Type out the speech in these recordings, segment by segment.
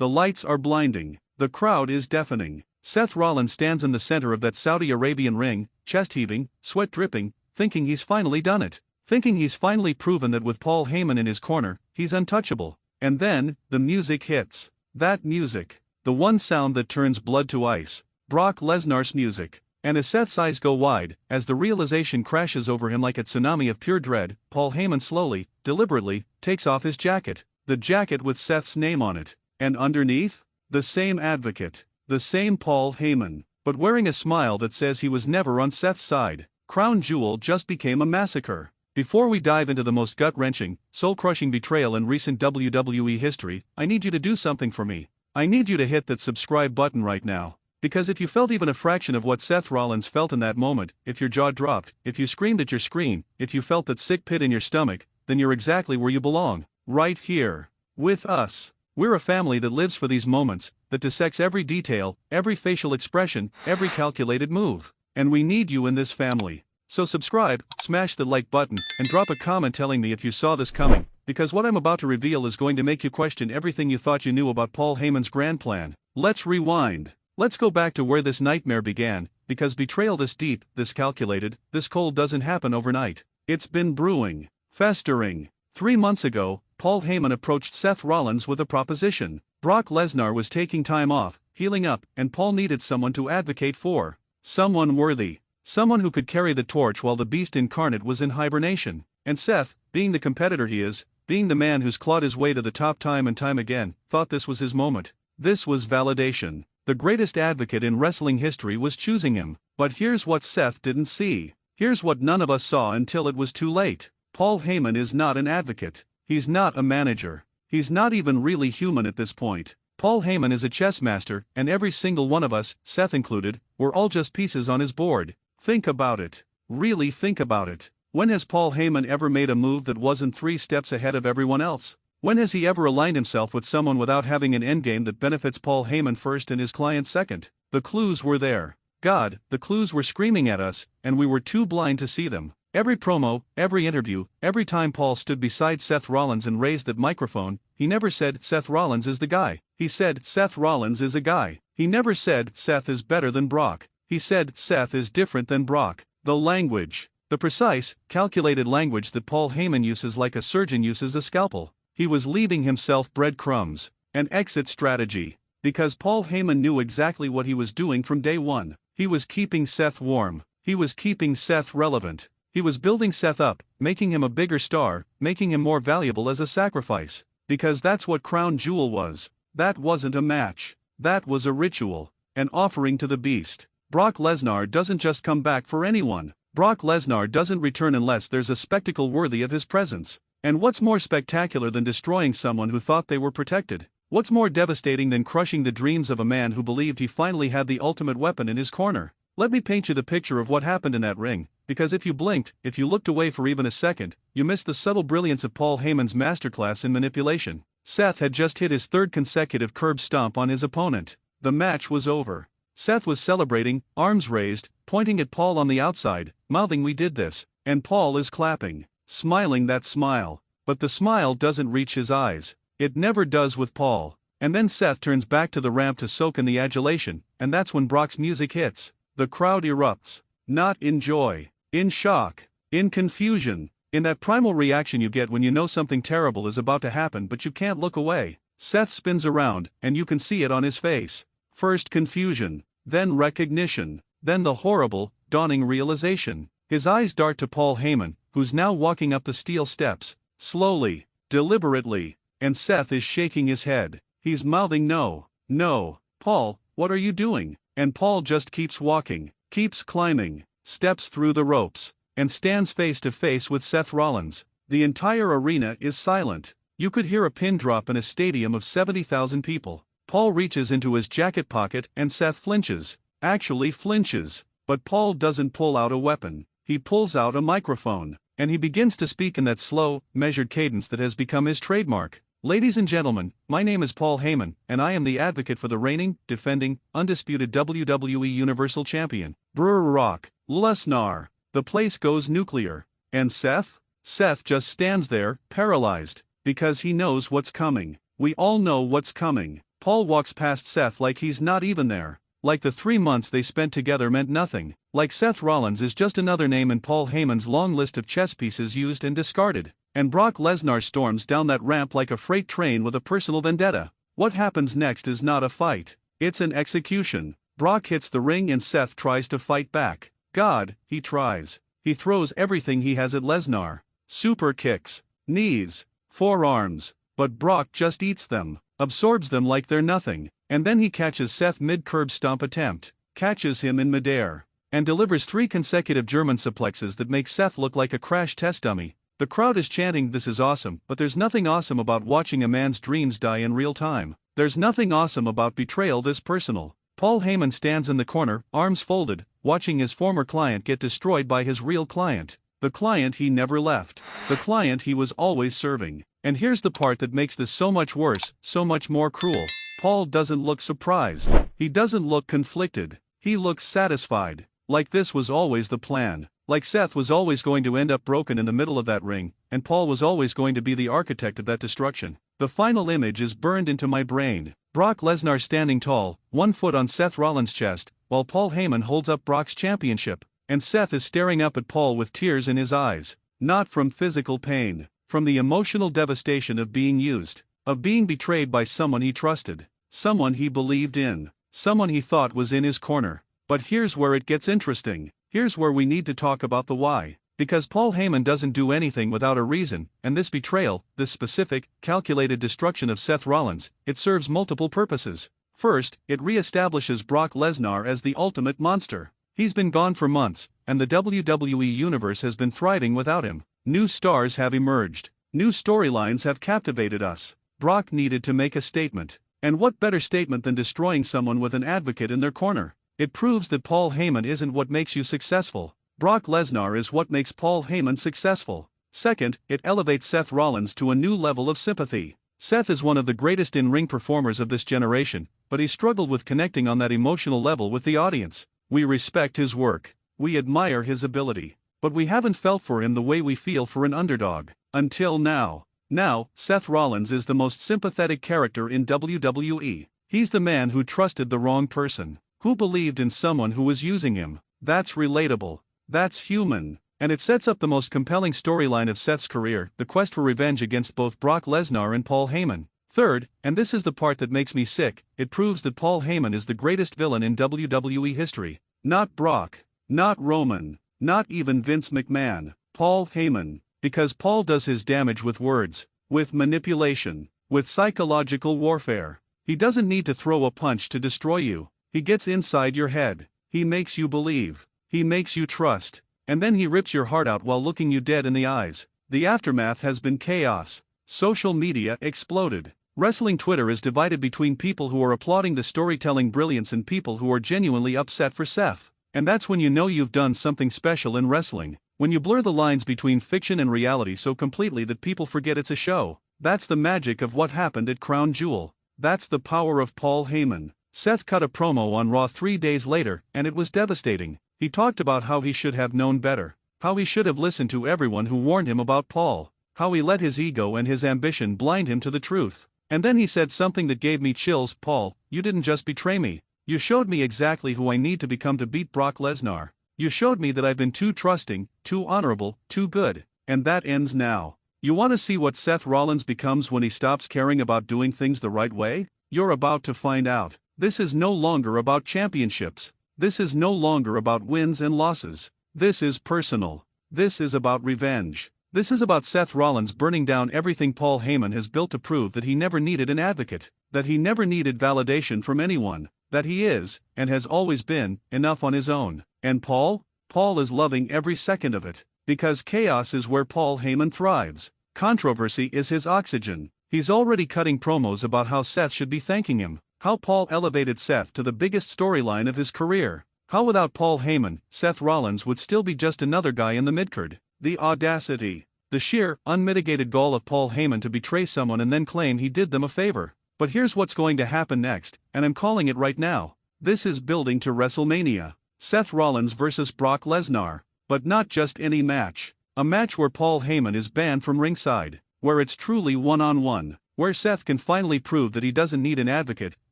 The lights are blinding. The crowd is deafening. Seth Rollins stands in the center of that Saudi Arabian ring, chest heaving, sweat dripping, thinking he's finally done it. Thinking he's finally proven that with Paul Heyman in his corner, he's untouchable. And then, the music hits. That music. The one sound that turns blood to ice. Brock Lesnar's music. And as Seth's eyes go wide, as the realization crashes over him like a tsunami of pure dread, Paul Heyman slowly, deliberately, takes off his jacket. The jacket with Seth's name on it. And underneath? The same advocate. The same Paul Heyman. But wearing a smile that says he was never on Seth's side. Crown Jewel just became a massacre. Before we dive into the most gut-wrenching, soul-crushing betrayal in recent WWE history, I need you to do something for me. I need you to hit that subscribe button right now. Because if you felt even a fraction of what Seth Rollins felt in that moment, if your jaw dropped, if you screamed at your screen, if you felt that sick pit in your stomach, then you're exactly where you belong. Right here. With us. We're a family that lives for these moments, that dissects every detail, every facial expression, every calculated move. And we need you in this family. So subscribe, smash the like button, and drop a comment telling me if you saw this coming, because what I'm about to reveal is going to make you question everything you thought you knew about Paul Heyman's grand plan. Let's rewind. Let's go back to where this nightmare began, because betrayal this deep, this calculated, this cold doesn't happen overnight. It's been brewing, festering. 3 months ago, Paul Heyman approached Seth Rollins with a proposition. Brock Lesnar was taking time off, healing up, and Paul needed someone to advocate for. Someone worthy. Someone who could carry the torch while the beast incarnate was in hibernation. And Seth, being the competitor he is, being the man who's clawed his way to the top time and time again, thought this was his moment. This was validation. The greatest advocate in wrestling history was choosing him. But here's what Seth didn't see. Here's what none of us saw until it was too late. Paul Heyman is not an advocate. He's not a manager. He's not even really human at this point. Paul Heyman is a chess master, and every single one of us, Seth included, we're all just pieces on his board. Think about it. Really think about it. When has Paul Heyman ever made a move that wasn't 3 steps ahead of everyone else? When has he ever aligned himself with someone without having an endgame that benefits Paul Heyman first and his client second? The clues were there. God, the clues were screaming at us, and we were too blind to see them. Every promo, every interview, every time Paul stood beside Seth Rollins and raised that microphone, he never said Seth Rollins is the guy. He said Seth Rollins is a guy. He never said Seth is better than Brock. He said Seth is different than Brock. The language. The precise, calculated language that Paul Heyman uses like a surgeon uses a scalpel. He was leaving himself breadcrumbs. An exit strategy. Because Paul Heyman knew exactly what he was doing from day one. He was keeping Seth warm. He was keeping Seth relevant. He was building Seth up, making him a bigger star, making him more valuable as a sacrifice. Because that's what Crown Jewel was. That wasn't a match. That was a ritual. An offering to the beast. Brock Lesnar doesn't just come back for anyone. Brock Lesnar doesn't return unless there's a spectacle worthy of his presence. And what's more spectacular than destroying someone who thought they were protected? What's more devastating than crushing the dreams of a man who believed he finally had the ultimate weapon in his corner? Let me paint you the picture of what happened in that ring, because if you blinked, if you looked away for even a second, you missed the subtle brilliance of Paul Heyman's masterclass in manipulation. Seth had just hit his 3rd consecutive curb stomp on his opponent. The match was over. Seth was celebrating, arms raised, pointing at Paul on the outside, mouthing "We did this," and Paul is clapping, smiling that smile. But the smile doesn't reach his eyes. It never does with Paul. And then Seth turns back to the ramp to soak in the adulation, and that's when Brock's music hits. The crowd erupts. Not in joy. In shock. In confusion. In that primal reaction you get when you know something terrible is about to happen but you can't look away. Seth spins around, and you can see it on his face. First confusion. Then recognition. Then the horrible, dawning realization. His eyes dart to Paul Heyman, who's now walking up the steel steps. Slowly. Deliberately. And Seth is shaking his head. He's mouthing no. No. Paul, what are you doing? And Paul just keeps walking, keeps climbing, steps through the ropes, and stands face to face with Seth Rollins. The entire arena is silent. You could hear a pin drop in a stadium of 70,000 people. Paul reaches into his jacket pocket and Seth flinches. Actually flinches. But Paul doesn't pull out a weapon. He pulls out a microphone. And he begins to speak in that slow, measured cadence that has become his trademark. Ladies and gentlemen, my name is Paul Heyman, and I am the advocate for the reigning, defending, undisputed WWE Universal Champion, Brock Lesnar. The place goes nuclear. And Seth? Seth just stands there, paralyzed, because he knows what's coming. We all know what's coming. Paul walks past Seth like he's not even there. Like the 3 months they spent together meant nothing. Like Seth Rollins is just another name in Paul Heyman's long list of chess pieces used and discarded. And Brock Lesnar storms down that ramp like a freight train with a personal vendetta. What happens next is not a fight. It's an execution. Brock hits the ring and Seth tries to fight back. God, he tries. He throws everything he has at Lesnar. Super kicks, knees, forearms. But Brock just eats them, absorbs them like they're nothing. And then he catches Seth mid-curb stomp attempt, catches him in midair, and delivers 3 consecutive German suplexes that make Seth look like a crash test dummy. The crowd is chanting this is awesome, but there's nothing awesome about watching a man's dreams die in real time. There's nothing awesome about betrayal this personal. Paul Heyman stands in the corner, arms folded, watching his former client get destroyed by his real client. The client he never left. The client he was always serving. And here's the part that makes this so much worse, so much more cruel. Paul doesn't look surprised. He doesn't look conflicted. He looks satisfied. Like this was always the plan. Like Seth was always going to end up broken in the middle of that ring, and Paul was always going to be the architect of that destruction. The final image is burned into my brain. Brock Lesnar standing tall, 1 foot on Seth Rollins' chest, while Paul Heyman holds up Brock's championship, and Seth is staring up at Paul with tears in his eyes. Not from physical pain, from the emotional devastation of being used, of being betrayed by someone he trusted, someone he believed in, someone he thought was in his corner. But here's where it gets interesting. Here's where we need to talk about the why. Because Paul Heyman doesn't do anything without a reason, and this betrayal, this specific, calculated destruction of Seth Rollins, it serves multiple purposes. First, it re-establishes Brock Lesnar as the ultimate monster. He's been gone for months, and the WWE Universe has been thriving without him. New stars have emerged. New storylines have captivated us. Brock needed to make a statement. And what better statement than destroying someone with an advocate in their corner? It proves that Paul Heyman isn't what makes you successful. Brock Lesnar is what makes Paul Heyman successful. Second, it elevates Seth Rollins to a new level of sympathy. Seth is one of the greatest in-ring performers of this generation, but he struggled with connecting on that emotional level with the audience. We respect his work. We admire his ability. But we haven't felt for him the way we feel for an underdog. Until now. Now, Seth Rollins is the most sympathetic character in WWE. He's the man who trusted the wrong person, who believed in someone who was using him. That's relatable. That's human. And it sets up the most compelling storyline of Seth's career, the quest for revenge against both Brock Lesnar and Paul Heyman. Third, and this is the part that makes me sick, it proves that Paul Heyman is the greatest villain in WWE history. Not Brock. Not Roman. Not even Vince McMahon. Paul Heyman. Because Paul does his damage with words, with manipulation, with psychological warfare. He doesn't need to throw a punch to destroy you. He gets inside your head. He makes you believe. He makes you trust. And then he rips your heart out while looking you dead in the eyes. The aftermath has been chaos. Social media exploded. Wrestling Twitter is divided between people who are applauding the storytelling brilliance and people who are genuinely upset for Seth. And that's when you know you've done something special in wrestling. When you blur the lines between fiction and reality so completely that people forget it's a show. That's the magic of what happened at Crown Jewel. That's the power of Paul Heyman. Seth cut a promo on Raw 3 days later, and it was devastating. He talked about how he should have known better, how he should have listened to everyone who warned him about Paul, how he let his ego and his ambition blind him to the truth. And then he said something that gave me chills. Paul, you didn't just betray me. You showed me exactly who I need to become to beat Brock Lesnar. You showed me that I've been too trusting, too honorable, too good. And that ends now. You want to see what Seth Rollins becomes when he stops caring about doing things the right way? You're about to find out. This is no longer about championships. This is no longer about wins and losses. This is personal. This is about revenge. This is about Seth Rollins burning down everything Paul Heyman has built to prove that he never needed an advocate, that he never needed validation from anyone, that he is, and has always been, enough on his own. And Paul? Paul is loving every second of it. Because chaos is where Paul Heyman thrives. Controversy is his oxygen. He's already cutting promos about how Seth should be thanking him. How Paul elevated Seth to the biggest storyline of his career. How without Paul Heyman, Seth Rollins would still be just another guy in the midcard. The audacity. The sheer, unmitigated gall of Paul Heyman to betray someone and then claim he did them a favor. But here's what's going to happen next, and I'm calling it right now. This is building to WrestleMania. Seth Rollins versus Brock Lesnar. But not just any match. A match where Paul Heyman is banned from ringside. Where it's truly one-on-one. where Seth can finally prove that he doesn't need an advocate,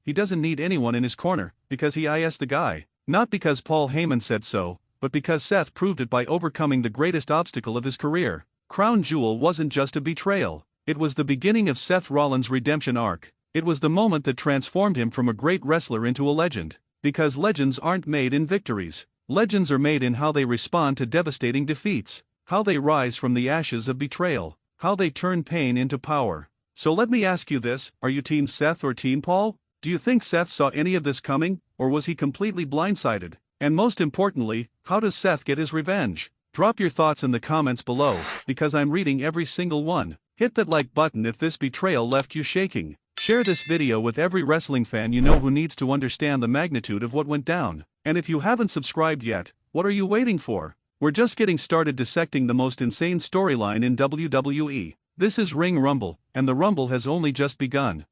he doesn't need anyone in his corner, because he is the guy. Not because Paul Heyman said so, but because Seth proved it by overcoming the greatest obstacle of his career. Crown Jewel wasn't just a betrayal. It was the beginning of Seth Rollins' redemption arc. It was the moment that transformed him from a great wrestler into a legend. Because legends aren't made in victories. Legends are made in how they respond to devastating defeats, how they rise from the ashes of betrayal, how they turn pain into power. So let me ask you this, are you Team Seth or Team Paul? Do you think Seth saw any of this coming, or was he completely blindsided? And most importantly, how does Seth get his revenge? Drop your thoughts in the comments below, because I'm reading every single one. Hit that like button if this betrayal left you shaking. Share this video with every wrestling fan you know who needs to understand the magnitude of what went down. And if you haven't subscribed yet, what are you waiting for? We're just getting started dissecting the most insane storyline in WWE. This is Ring Rumble, and the Rumble has only just begun.